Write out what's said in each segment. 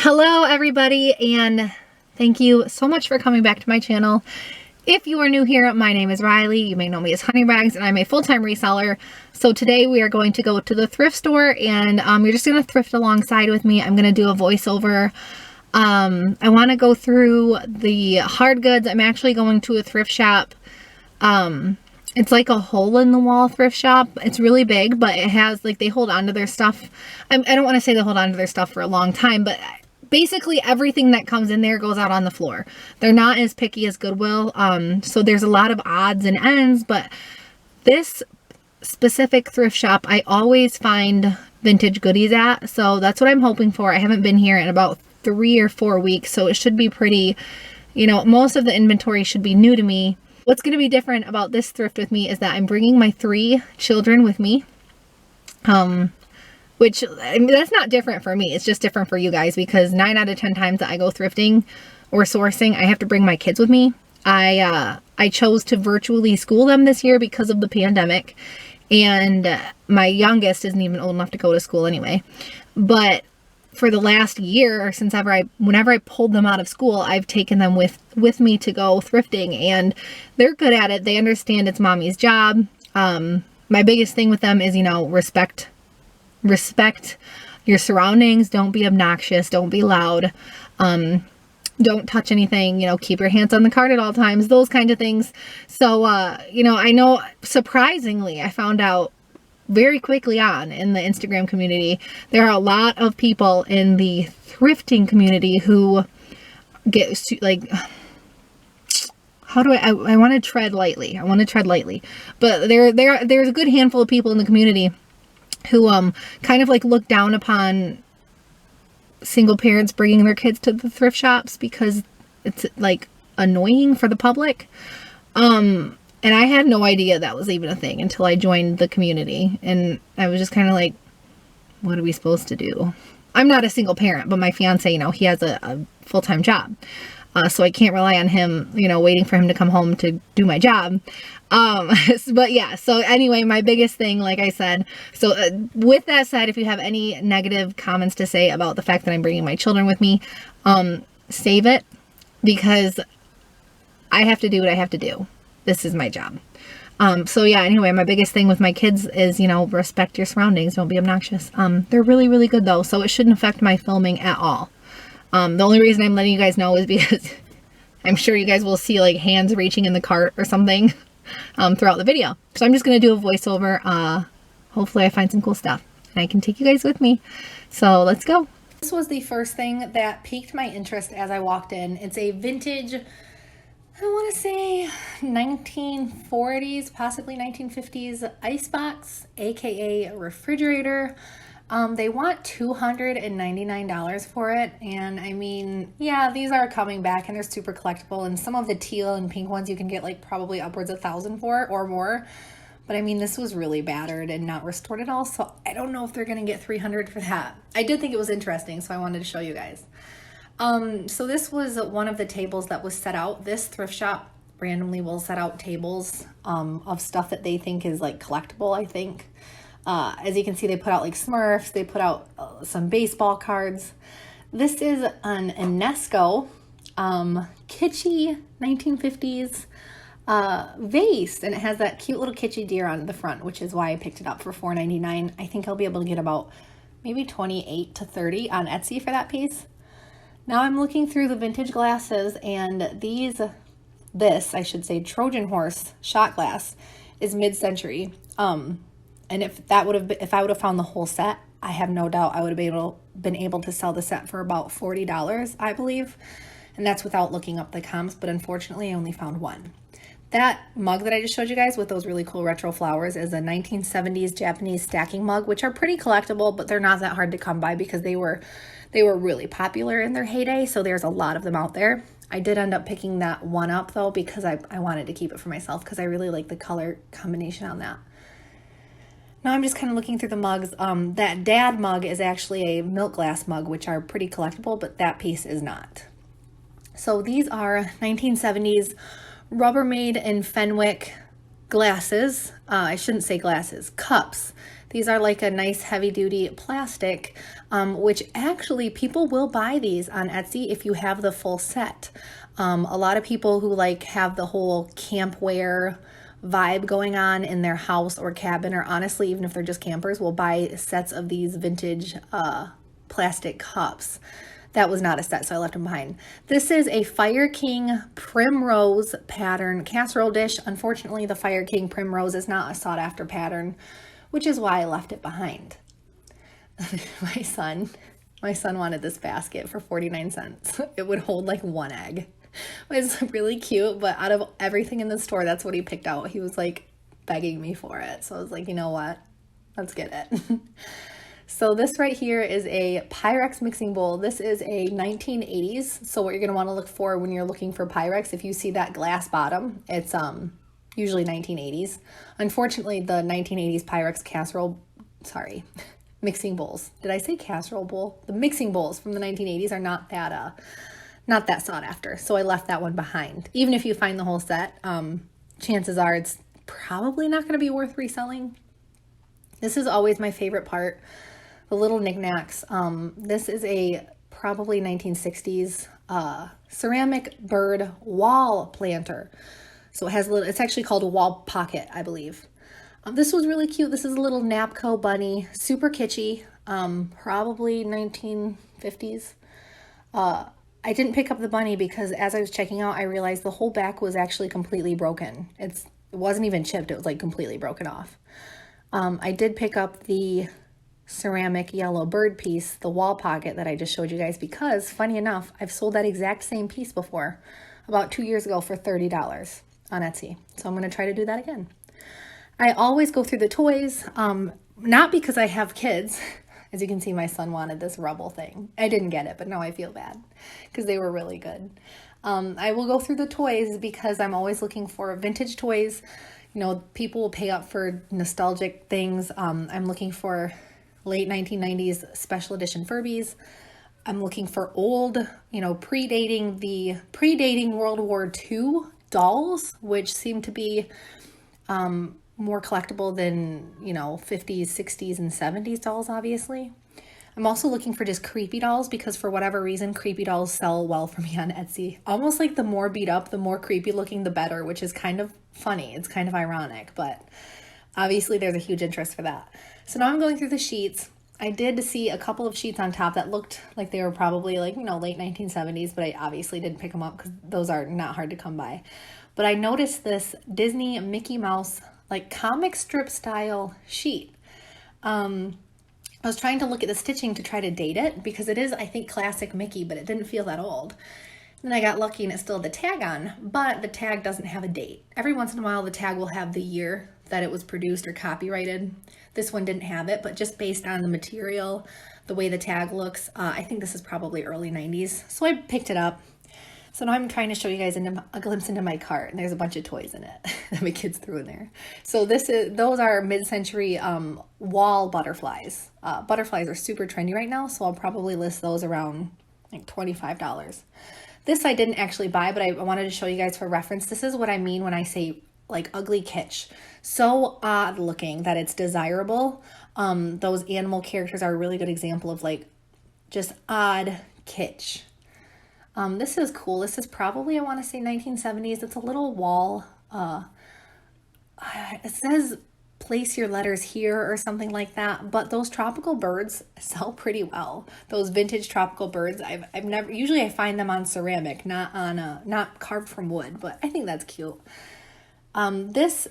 Hello everybody, and thank you so much for coming back to my channel. If you are new here, my name is Riley. You may know me as Honeybags, and I'm a full-time reseller. So today we are going to go to the thrift store, and you're just going to thrift alongside with me. I'm going to do a voiceover. I want to go through the hard goods. I'm actually going to a thrift shop. It's like a hole-in-the-wall thrift shop. It's really big, but it has, like, they hold on to their stuff. I don't want to say they hold on to their stuff for a long time, but basically everything that comes in there goes out on the floor. They're not as picky as Goodwill, so there's a lot of odds and ends, but this specific thrift shop, I always find vintage goodies at, so that's what I'm hoping for. I haven't been here in about 3 or 4 weeks, so it should be pretty, most of the inventory should be new to me. What's going to be different about this thrift with me is that I'm bringing my 3 children with me, which, I mean, that's not different for me. It's just different for you guys, because 9 out of 10 times that I go thrifting or sourcing, I have to bring my kids with me. I chose to virtually school them this year because of the pandemic, and my youngest isn't even old enough to go to school anyway. But for the last year, whenever I pulled them out of school, I've taken them with me to go thrifting, and they're good at it. They understand it's mommy's job. My biggest thing with them is, respect your surroundings. Don't be obnoxious. Don't be loud. Don't touch anything. Keep your hands on the cart at all times. Those kind of things. So, I know surprisingly, I found out very quickly on in the Instagram community, there are a lot of people in the thrifting community who get like, how do I want to tread lightly. But there's a good handful of people in the community who kind of like look down upon single parents bringing their kids to the thrift shops because it's like annoying for the public. And I had no idea that was even a thing until I joined the community, and I was just kind of like, what are we supposed to do? I'm not a single parent, but my fiance, he has a full-time job. So I can't rely on him, waiting for him to come home to do my job. But yeah, so anyway, my biggest thing, like I said, so with that said, if you have any negative comments to say about the fact that I'm bringing my children with me, save it, because I have to do what I have to do. This is my job. So yeah, anyway, my biggest thing with my kids is, respect your surroundings. Don't be obnoxious. They're really, really good though, so it shouldn't affect my filming at all. The only reason I'm letting you guys know is because I'm sure you guys will see like hands reaching in the cart or something throughout the video. So I'm just going to do a voiceover. Hopefully I find some cool stuff and I can take you guys with me. So let's go. This was the first thing that piqued my interest as I walked in. It's a vintage, I want to say 1940s, possibly 1950s icebox, aka refrigerator. They want $299 for it, and I mean, yeah, these are coming back and they're super collectible, and some of the teal and pink ones you can get like probably upwards of $1,000 for or more. But I mean, this was really battered and not restored at all, so I don't know if they're gonna get $300 for that. I did think it was interesting, so I wanted to show you guys. So this was one of the tables that was set out. This thrift shop randomly will set out tables of stuff that they think is like collectible, I think. As you can see, they put out like Smurfs, they put out some baseball cards. This is an UNESCO kitschy 1950s vase, and it has that cute little kitschy deer on the front, which is why I picked it up for $4.99. I think I'll be able to get about maybe 28 to 30 on Etsy for that piece. Now I'm looking through the vintage glasses, and I should say Trojan horse shot glass is mid-century. And if I would have found the whole set, I have no doubt I would have been able to sell the set for about $40, I believe. And that's without looking up the comps, but unfortunately I only found one. That mug that I just showed you guys with those really cool retro flowers is a 1970s Japanese stacking mug, which are pretty collectible, but they're not that hard to come by because they were really popular in their heyday, so there's a lot of them out there. I did end up picking that one up though because I wanted to keep it for myself because I really like the color combination on that. Now I'm just kind of looking through the mugs. That dad mug is actually a milk glass mug, which are pretty collectible, but that piece is not. So these are 1970s Rubbermaid and Fenwick glasses. I shouldn't say glasses, cups. These are like a nice heavy duty plastic, which actually people will buy these on Etsy if you have the full set. A lot of people who like have the whole campwear vibe going on in their house or cabin, or honestly, even if they're just campers, will buy sets of these vintage plastic cups. That was not a set, so I left them behind. This is a Fire King Primrose pattern casserole dish. Unfortunately, the Fire King Primrose is not a sought after pattern, which is why I left it behind. My son wanted this basket for 49 cents. It would hold like one egg. It's really cute, but out of everything in the store, that's what he picked out. He was like begging me for it. So I was like, you know what? Let's get it. So this right here is a Pyrex mixing bowl. This is a 1980s. So what you're going to want to look for when you're looking for Pyrex, if you see that glass bottom, it's usually 1980s. Unfortunately, the 1980s Pyrex mixing bowls. Did I say casserole bowl? The mixing bowls from the 1980s are not that sought after. So I left that one behind. Even if you find the whole set, chances are it's probably not going to be worth reselling. This is always my favorite part. The little knickknacks. This is a probably 1960s ceramic bird wall planter. So it has it's actually called a wall pocket, I believe. This was really cute. This is a little Napco bunny, super kitschy, probably 1950s. I didn't pick up the bunny because as I was checking out, I realized the whole back was actually completely broken. It wasn't even chipped. It was like completely broken off. I did pick up the ceramic yellow bird piece, the wall pocket that I just showed you guys, because funny enough, I've sold that exact same piece before about 2 years ago for $30 on Etsy. So I'm going to try to do that again. I always go through the toys, not because I have kids. As you can see, my son wanted this rubble thing. I didn't get it, but now I feel bad because they were really good. I will go through the toys because I'm always looking for vintage toys. You know, people will pay up for nostalgic things. I'm looking for late 1990s special edition Furbies. I'm looking for old, predating World War II dolls, which seem to be more collectible than, 50s, 60s, and 70s dolls, obviously. I'm also looking for just creepy dolls because for whatever reason, creepy dolls sell well for me on Etsy. Almost like the more beat up, the more creepy looking, the better, which is kind of funny. It's kind of ironic, but obviously there's a huge interest for that. So now I'm going through the sheets. I did see a couple of sheets on top that looked like they were probably late 1970s, but I obviously didn't pick them up because those are not hard to come by. But I noticed this Disney Mickey Mouse comic strip style sheet. I was trying to look at the stitching to try to date it because it is, I think, classic Mickey, but it didn't feel that old. Then I got lucky and it still had the tag on, but the tag doesn't have a date. Every once in a while, the tag will have the year that it was produced or copyrighted. This one didn't have it, but just based on the material, the way the tag looks, I think this is probably early 90s. So I picked it up. So now I'm trying to show you guys a glimpse into my cart, and there's a bunch of toys in it that my kids threw in there. So those are mid-century wall butterflies. Butterflies are super trendy right now, so I'll probably list those around $25. This I didn't actually buy, but I wanted to show you guys for reference. This is what I mean when I say ugly kitsch. So odd looking that it's desirable. Those animal characters are a really good example of just odd kitsch. This is cool. This is probably, I want to say 1970s. It's a little wall. It says place your letters here or something like that, but those tropical birds sell pretty well. Those vintage tropical birds, usually I find them on ceramic, not carved from wood, but I think that's cute. This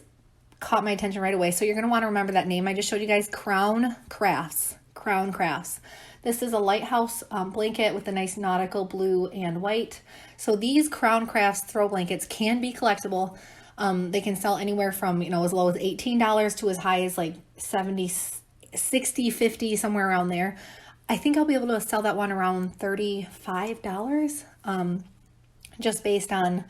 caught my attention right away. So you're going to want to remember that name I just showed you guys, Crown Crafts. This is a lighthouse blanket with a nice nautical blue and white. So these Crown Crafts throw blankets can be collectible. They can sell anywhere from, as low as $18 to as high as $70, $60, $50, somewhere around there. I think I'll be able to sell that one around $35, just based on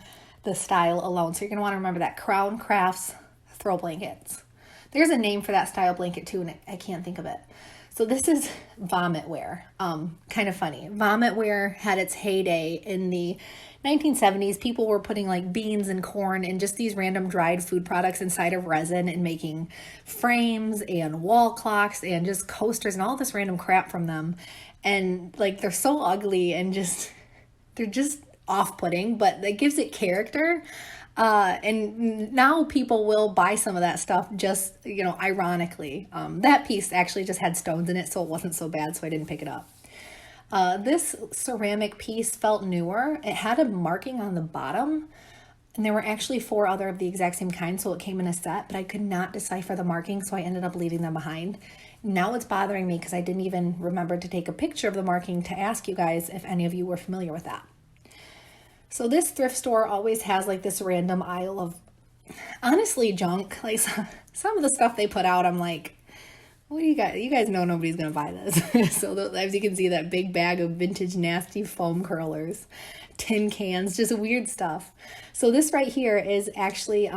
the style alone. So you're going to want to remember that Crown Crafts throw blankets. There's a name for that style blanket too, and I can't think of it. So this is vomit wear. Kind of funny. Vomit wear had its heyday in the 1970s. People were putting like beans and corn and just these random dried food products inside of resin and making frames and wall clocks and just coasters and all this random crap from them. And like they're so ugly and just they're just off-putting, but that gives it character. And now people will buy some of that stuff just, ironically. That piece actually just had stones in it, so it wasn't so bad, so I didn't pick it up. This ceramic piece felt newer. It had a marking on the bottom, and there were actually 4 other of the exact same kind, so it came in a set, but I could not decipher the marking, so I ended up leaving them behind. Now it's bothering me because I didn't even remember to take a picture of the marking to ask you guys if any of you were familiar with that. So this thrift store always has like this random aisle of honestly junk. Like some of the stuff they put out, I'm like, what do you guys? You guys know nobody's going to buy this. So as you can see, that big bag of vintage nasty foam curlers, tin cans, just weird stuff. So this right here is actually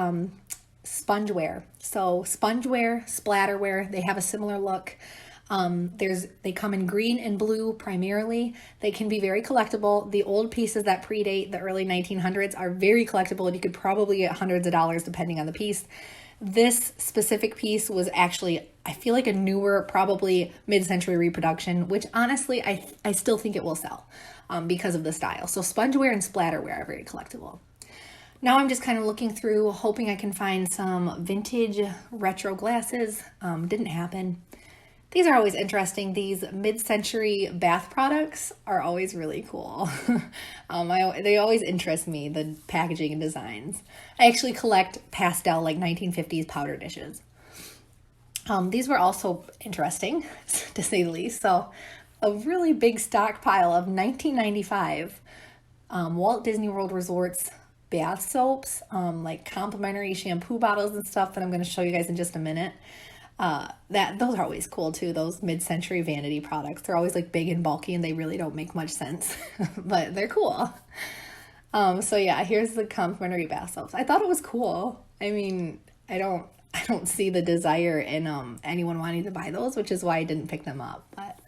spongeware. So spongeware, splatterware, they have a similar look. They come in green and blue primarily. They can be very collectible. The old pieces that predate the early 1900s are very collectible, and you could probably get hundreds of dollars depending on the piece. This specific piece was actually, I feel like a newer, probably mid-century reproduction, which honestly, I still think it will sell because of the style. So spongeware and splatterware are very collectible. Now I'm just kind of looking through, hoping I can find some vintage retro glasses. Didn't happen. These are always interesting. These mid-century bath products are always really cool. They always interest me, the packaging and designs. I actually collect pastel, like 1950s powder dishes. These were also interesting, to say the least. So a really big stockpile of 1995 Walt Disney World Resorts bath soaps, like complimentary shampoo bottles and stuff that I'm going to show you guys in just a minute. Those are always cool too, those mid-century vanity products. They're always like big and bulky and they really don't make much sense, but they're cool. So yeah, here's the complimentary bath soaps. I thought it was cool. I mean, I don't see the desire in anyone wanting to buy those, which is why I didn't pick them up. But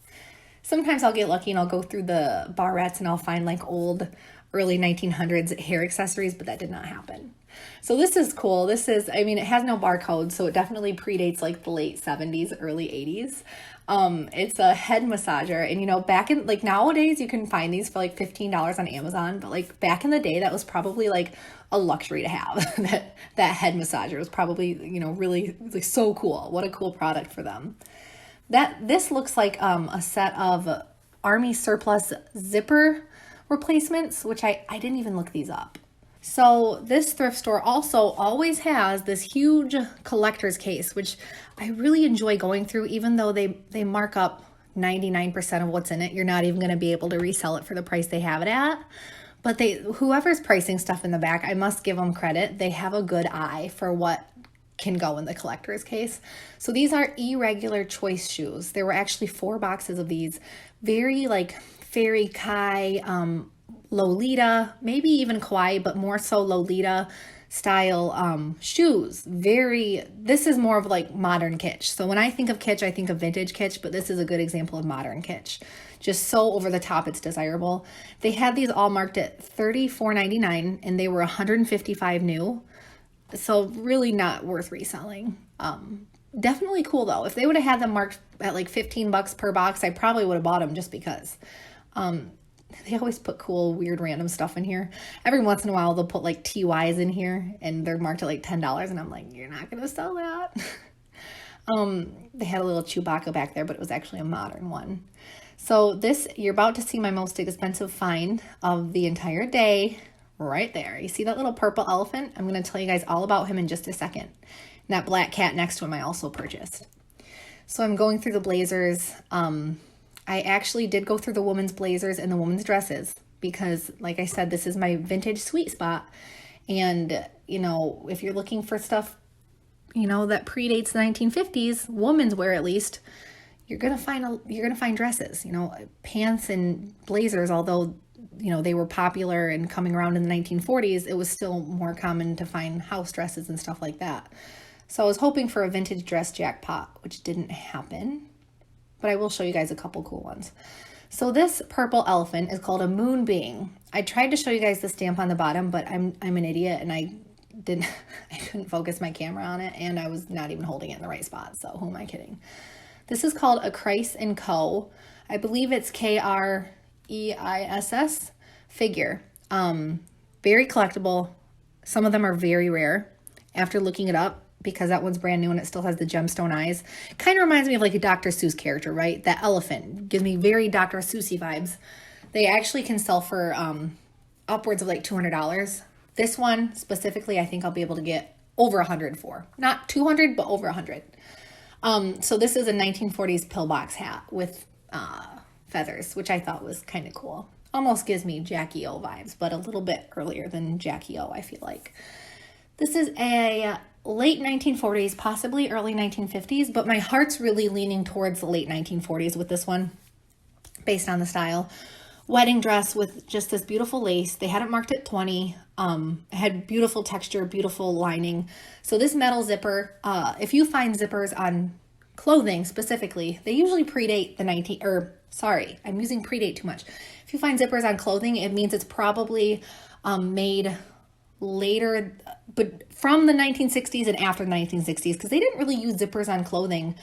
sometimes I'll get lucky and I'll go through the barrettes and I'll find like old early 1900s hair accessories, but that did not happen. So this is cool. It has no barcode, so it definitely predates like the late 70s, early 80s. It's a head massager, and back in like nowadays you can find these for like $15 on Amazon, but like back in the day that was probably like a luxury to have. that head massager was probably, really like so cool. What a cool product for them. This looks like a set of army surplus zipper replacements, which I didn't even look these up. So this thrift store also always has this huge collector's case, which I really enjoy going through, even though they mark up 99% of what's in it. You're not even going to be able to resell it for the price they have it at. But whoever's pricing stuff in the back, I must give them credit. They have a good eye for what can go in the collector's case. So these are irregular choice shoes. There were actually 4 boxes of these, very like fairy Kai, Lolita, maybe even kawaii, but more so Lolita style shoes. This is more of like modern kitsch. So when I think of kitsch, I think of vintage kitsch, but this is a good example of modern kitsch. Just so over the top, it's desirable. They had these all marked at $34.99 and they were $155 new. So really not worth reselling. Definitely cool though. If they would have had them marked at like $15 per box, I probably would have bought them just because. They always put cool, weird, random stuff in here. Every once in a while, they'll put like TYs in here and they're marked at like $10. And I'm like, you're not going to sell that. They had a little Chewbacca back there, but it was actually a modern one. So you're about to see my most expensive find of the entire day right there. You see that little purple elephant? I'm going to tell you guys all about him in just a second. And that black cat next to him I also purchased. So I'm going through the blazers. I actually did go through the women's blazers and the women's dresses because, like I said, this is my vintage sweet spot. And, if you're looking for stuff, that predates the 1950s, women's wear at least, you're going to find dresses, pants and blazers, although, they were popular and coming around in the 1940s, it was still more common to find house dresses and stuff like that. So I was hoping for a vintage dress jackpot, which didn't happen. but I will show you guys a couple cool ones. So this purple elephant is called a moon being. I tried to show you guys the stamp on the bottom, but I'm an idiot and I couldn't focus my camera on it, and I was not even holding it in the right spot, so who am I kidding? This is called a Kreis & Co. I believe it's Kreiss figure. Very collectible. Some of them are very rare after looking it up, because that one's brand new and it still has the gemstone eyes. Kind of reminds me of like a Dr. Seuss character, right? That elephant gives me very Dr. Seussy vibes. They actually can sell for upwards of like $200. This one specifically, I think I'll be able to get over 100 for. Not 200, but over 100. So this is a 1940s pillbox hat with feathers, which I thought was kind of cool. Almost gives me Jackie O vibes, but a little bit earlier than Jackie O, I feel like. This is a late 1940s, possibly early 1950s, but my heart's really leaning towards the late 1940s with this one, based on the style. Wedding dress with just this beautiful lace. They had it marked at 20. It had beautiful texture, beautiful lining. So this metal zipper, if you find zippers on clothing specifically, they usually predate the I'm using predate too much. If you find zippers on clothing, it means it's probably made later, but from the 1960s and after the 1960s, because they didn't really use zippers on clothing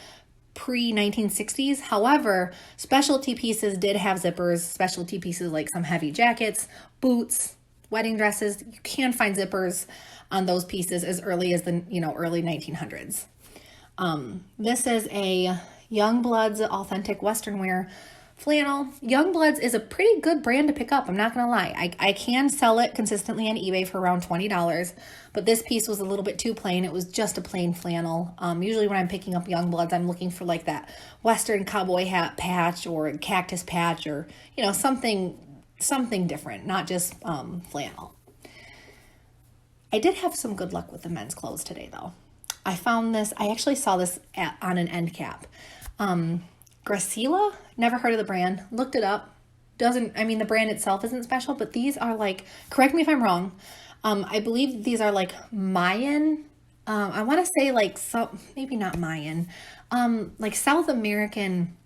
pre-1960s. However, specialty pieces did have zippers, specialty pieces like some heavy jackets, boots, wedding dresses. You can find zippers on those pieces as early as the early 1900s. This is a Youngbloods authentic Western wear flannel. Youngbloods is a pretty good brand to pick up. I'm not going to lie. I can sell it consistently on eBay for around $20, but this piece was a little bit too plain. It was just a plain flannel. Usually when I'm picking up Youngbloods, I'm looking for like that Western cowboy hat patch or cactus patch or, something different, not just flannel. I did have some good luck with the men's clothes today though. I found this, I actually saw this on an end cap. Resell, never heard of the brand, looked it up. The brand itself isn't special, but these are like, correct me if I'm wrong, I believe these are like Mayan, I want to say like, maybe not Mayan, like South American,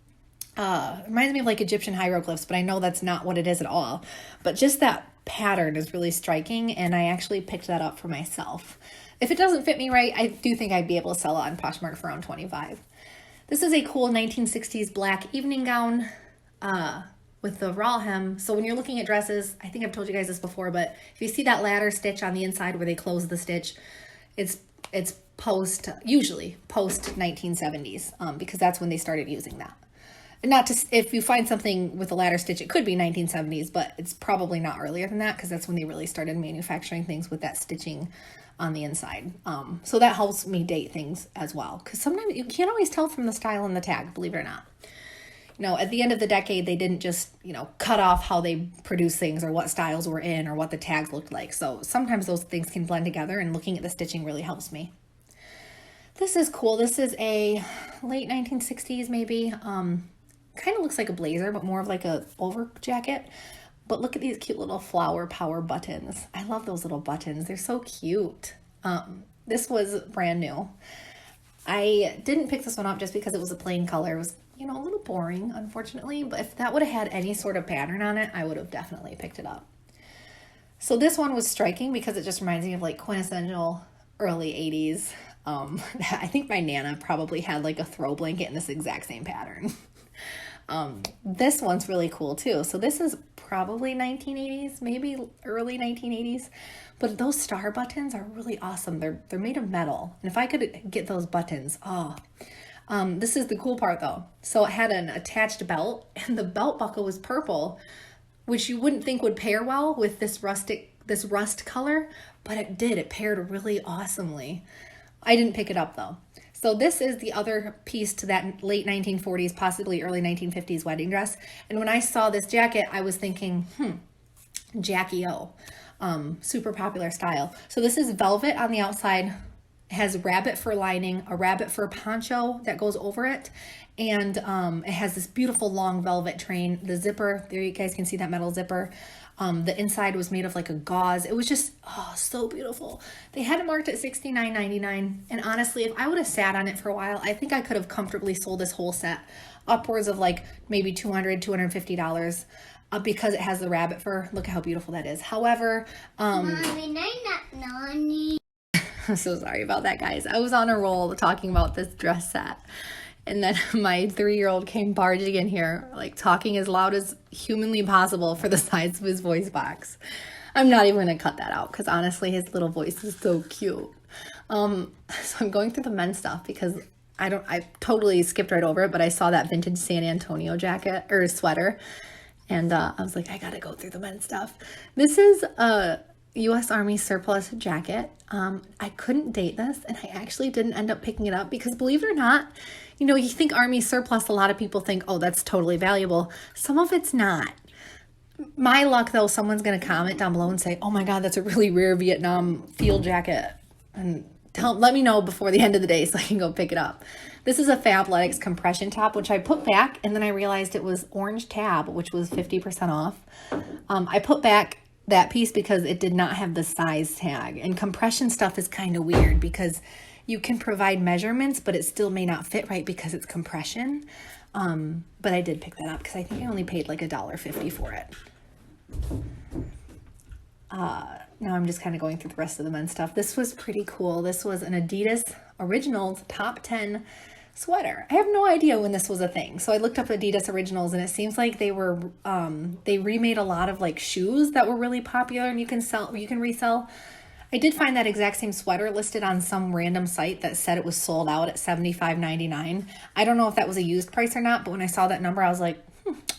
reminds me of like Egyptian hieroglyphs, but I know that's not what it is at all. But just that pattern is really striking, and I actually picked that up for myself. If it doesn't fit me right, I do think I'd be able to sell it on Poshmark for around $25. This is a cool 1960s black evening gown with the raw hem. So when you're looking at dresses, I think I've told you guys this before, but if you see that ladder stitch on the inside where they close the stitch, it's usually post 1970s, because that's when they started using that. Not to, if you find something with a ladder stitch, it could be 1970s, but it's probably not earlier than that, because that's when they really started manufacturing things with that stitching on the inside. So that helps me date things as well, because sometimes you can't always tell from the style and the tag, believe it or not. At the end of the decade, they didn't just, cut off how they produce things or what styles were in or what the tags looked like. So sometimes those things can blend together, and looking at the stitching really helps me. This is cool. This is a late 1960s maybe. Kind of looks like a blazer, but more of like a over jacket. But look at these cute little flower power buttons. I love those little buttons. They're so cute. This was brand new. I didn't pick this one up just because it was a plain color. It was, a little boring, unfortunately. But if that would have had any sort of pattern on it, I would have definitely picked it up. So this one was striking because it just reminds me of like quintessential early 80s. I think my Nana probably had like a throw blanket in this exact same pattern. This one's really cool too. So this is probably 1980s, maybe early 1980s, but those star buttons are really awesome. They're made of metal, and if I could get those buttons, this is the cool part though. So it had an attached belt, and the belt buckle was purple, which you wouldn't think would pair well with this rust color, but it did. It paired really awesomely. I didn't pick it up though. So this is the other piece to that late 1940s, possibly early 1950s wedding dress. And when I saw this jacket, I was thinking, Jackie O, super popular style. So this is velvet on the outside, has rabbit fur lining, a rabbit fur poncho that goes over it, and it has this beautiful long velvet train. The zipper, there you guys can see that metal zipper. The inside was made of like a gauze. It was just, so beautiful. They had it marked at $69.99. And honestly, if I would have sat on it for a while, I think I could have comfortably sold this whole set upwards of like maybe $200, $250 because it has the rabbit fur. Look at how beautiful that is. However, Mommy, I'm not naughty. I'm so sorry about that, guys. I was on a roll talking about this dress set. And then my 3-year-old came barging in here, like talking as loud as humanly possible for the size of his voice box. I'm not even going to cut that out because honestly, his little voice is so cute. So I'm going through the men's stuff because I totally skipped right over it, but I saw that vintage San Antonio jacket or sweater. And I was like, I got to go through the men's stuff. This is a U.S. Army surplus jacket. I couldn't date this, and I actually didn't end up picking it up because, believe it or not, you know, you think Army surplus, a lot of people think, oh, that's totally valuable. Some of it's not. My luck, though, someone's going to comment down below and say, oh my God, that's a really rare Vietnam field jacket. And let me know before the end of the day so I can go pick it up. This is a Fabletics compression top, which I put back, and then I realized it was orange tab, which was 50% off. I put back that piece because it did not have the size tag. And compression stuff is kind of weird because you can provide measurements, but it still may not fit right because it's compression. But I did pick that up because I think I only paid like $1.50 for it. Now I'm just kind of going through the rest of the men's stuff. This was pretty cool. This was an Adidas Originals Top 10 sweater. I have no idea when this was a thing. So I looked up Adidas Originals, and it seems like they were, they remade a lot of like shoes that were really popular and you can resell. I did find that exact same sweater listed on some random site that said it was sold out at $75.99. I don't know if that was a used price or not, but when I saw that number, I was like,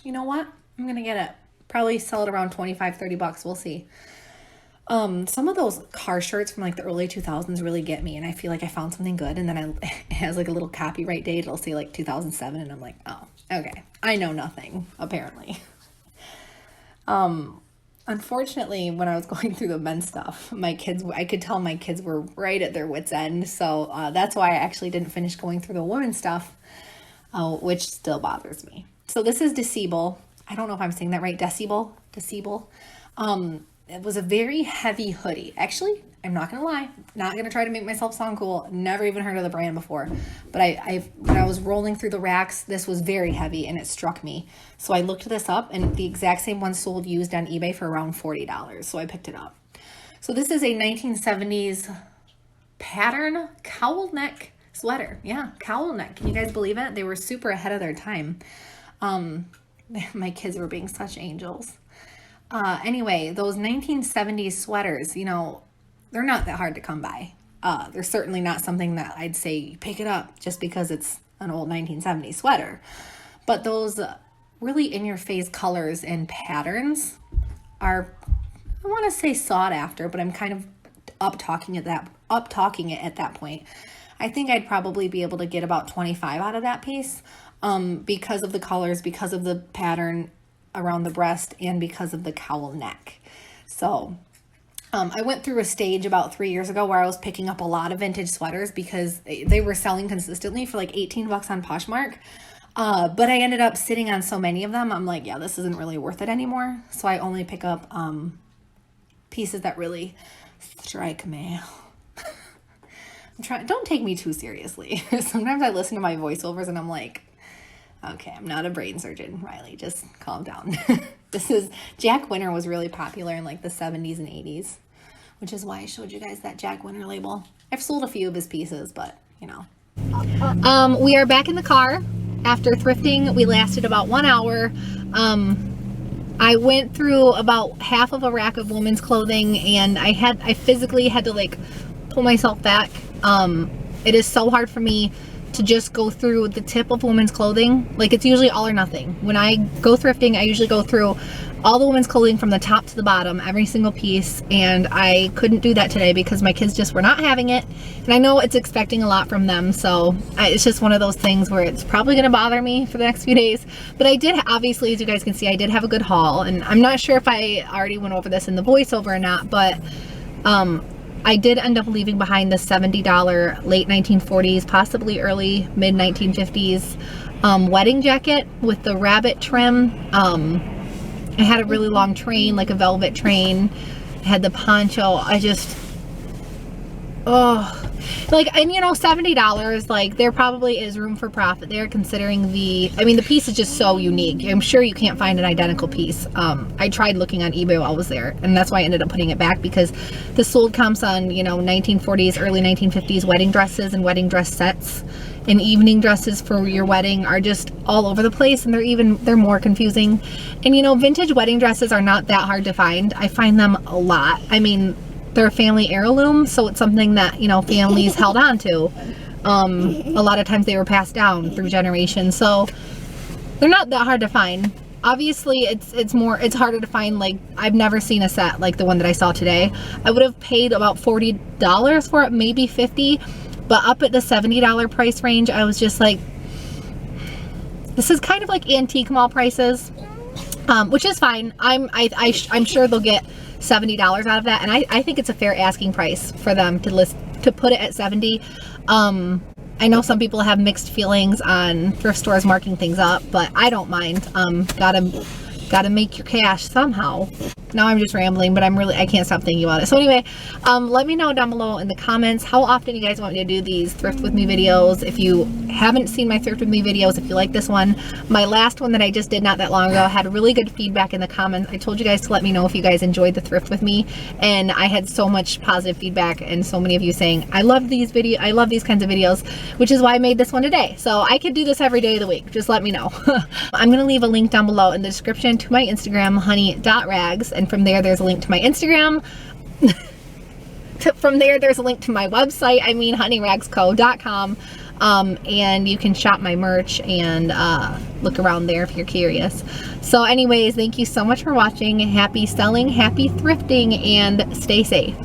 you know what? I'm going to get it. Probably sell it around $25-$30. We'll see. Some of those car shirts from like the early 2000s really get me, and I feel like I found something good, and then it has like a little copyright date. It'll say like 2007, and I'm like, oh, okay. I know nothing, apparently. Unfortunately, when I was going through the men's stuff, I could tell my kids were right at their wits' end. So that's why I actually didn't finish going through the women's stuff, which still bothers me. So this is Decibel. I don't know if I'm saying that right. Decibel. It was a very heavy hoodie. Actually, I'm not going to lie. Not going to try to make myself sound cool. Never even heard of the brand before. But when I was rolling through the racks, this was very heavy and it struck me. So I looked this up, and the exact same one sold used on eBay for around $40. So I picked it up. So this is a 1970s pattern cowl neck sweater. Yeah, cowl neck. Can you guys believe it? They were super ahead of their time. My kids were being such angels. Anyway, those 1970s sweaters, you know, they're not that hard to come by. They're certainly not something that I'd say pick it up just because it's an old 1970s sweater. But those really in-your-face colors and patterns are, I want to say sought after, but I'm kind of up-talking it at that point. I think I'd probably be able to get about 25 out of that piece because of the colors, because of the pattern around the breast, and because of the cowl neck. So I went through a stage about 3 years ago where I was picking up a lot of vintage sweaters because they were selling consistently for like $18 on Poshmark. But I ended up sitting on so many of them. I'm like, yeah, this isn't really worth it anymore. So I only pick up pieces that really strike me. Don't take me too seriously. Sometimes I listen to my voiceovers and I'm like, okay, I'm not a brain surgeon, Riley. Just calm down. Jack Winter was really popular in like the 70s and 80s, which is why I showed you guys that Jack Winter label. I've sold a few of his pieces, but you know. We are back in the car after thrifting. We lasted about 1 hour. I went through about half of a rack of women's clothing, and I physically had to like pull myself back. It is so hard for me to just go through the tip of women's clothing. Like, it's usually all or nothing. When I go thrifting, I usually go through all the women's clothing from the top to the bottom, every single piece, and I couldn't do that today because my kids just were not having it, and I know it's expecting a lot from them, so it's just one of those things where it's probably going to bother me for the next few days. But I did, obviously, as you guys can see, I did have a good haul, and I'm not sure if I already went over this in the voiceover or not, but I did end up leaving behind the $70 late 1940s, possibly early mid 1950s wedding jacket with the rabbit trim. I had a really long train, like a velvet train. I had the poncho. Oh, Like, and you know, $70, like, there probably is room for profit there, considering the piece is just so unique. I'm sure you can't find an identical piece. I tried looking on eBay while I was there, and that's why I ended up putting it back, because the sold comps on, you know, 1940s, early 1950s wedding dresses and wedding dress sets and evening dresses for your wedding are just all over the place, and they're more confusing. And you know, vintage wedding dresses are not that hard to find. I find them a lot. I mean, they're a family heirloom, so it's something that, you know, families held on to. A lot of times they were passed down through generations, so they're not that hard to find. Obviously, it's harder to find. Like, I've never seen a set like the one that I saw today. I would have paid about $40 for it, maybe $50, but up at the $70 price range, I was just like, this is kind of like antique mall prices, which is fine. I'm sure they'll get $70 out of that, and I think it's a fair asking price for them to put it at $70. I know some people have mixed feelings on thrift stores marking things up, but I don't mind. Gotta make your cash somehow. Now I'm just rambling, but I can't stop thinking about it. So anyway, let me know down below in the comments how often you guys want me to do these thrift with me videos. If you haven't seen my thrift with me videos, if you like this one, my last one that I just did not that long ago had really good feedback in the comments. I told you guys to let me know if you guys enjoyed the thrift with me, and I had so much positive feedback and so many of you saying I love these kinds of videos, which is why I made this one today. So I could do this every day of the week. Just let me know. I'm gonna leave a link down below in the description to my Instagram, honey.rags, and from there there's a link to my Instagram. From there there's a link to my website, honeyragsco.com, and you can shop my merch and look around there if you're curious. So anyways, thank you so much for watching. Happy selling, happy thrifting, and stay safe.